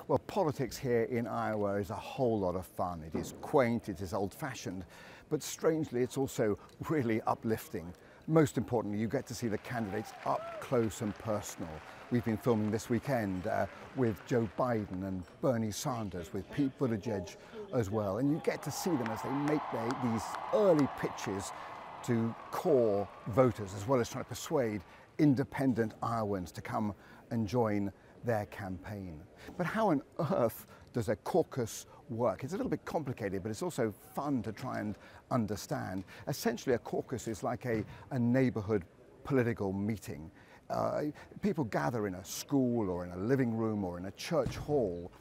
Well, politics here in Iowa is a whole lot of fun. It is quaint, it is old-fashioned, but strangely it's also really uplifting. Most importantly, you get to see the candidates up close and personal. We've been filming this weekend with Joe Biden and Bernie Sanders, with Pete Buttigieg as well, and you get to see them as they make these early pitches to core voters, as well as trying to persuade independent Iowans to come and join their campaign. But how on earth does a caucus work? It's a little bit complicated, but it's also fun to try and understand. Essentially, a caucus is like a neighborhood political meeting. People gather in a school or in a living room or in a church hall,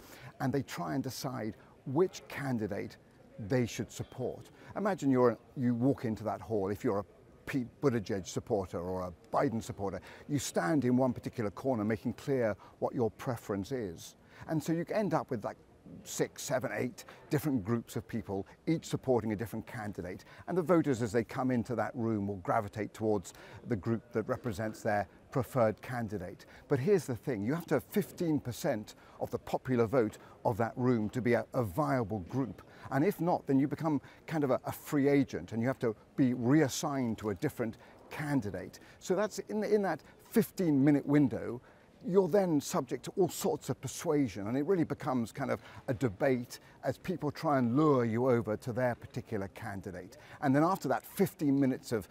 and they try and decide which candidate they should support. Imagine you walk into that hall. If you're a Pete Buttigieg supporter or a Biden supporter, you stand in one particular corner making clear what your preference is. And so you end up with like 6, 7, 8 different groups of people, each supporting a different candidate. And the voters, as they come into that room, will gravitate towards the group that represents their preferred candidate. But here's the thing, you have to have 15% of the popular vote of that room to be a viable group. And if not, then you become kind of a free agent and you have to be reassigned to a different candidate. So that's in that 15-minute window, you're then subject to all sorts of persuasion, and it really becomes kind of a debate as people try and lure you over to their particular candidate. And then after that 15 minutes of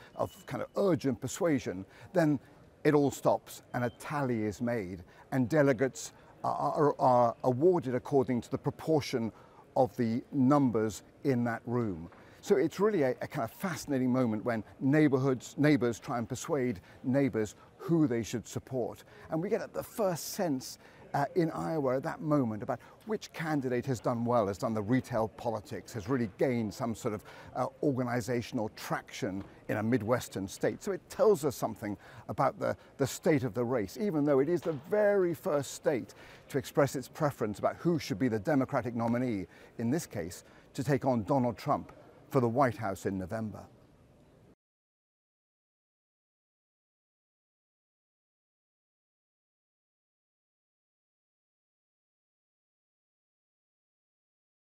kind of urgent persuasion, then it all stops and a tally is made, and delegates are awarded according to the proportion of the numbers in that room. So it's really a kind of fascinating moment when neighbors try and persuade neighbors who they should support. And we get the first sense in Iowa at that moment about which candidate has done well, has done the retail politics, has really gained some sort of organizational traction in a Midwestern state. So it tells us something about the state of the race, even though it is the very first state to express its preference about who should be the Democratic nominee, in this case, to take on Donald Trump for the White House in November.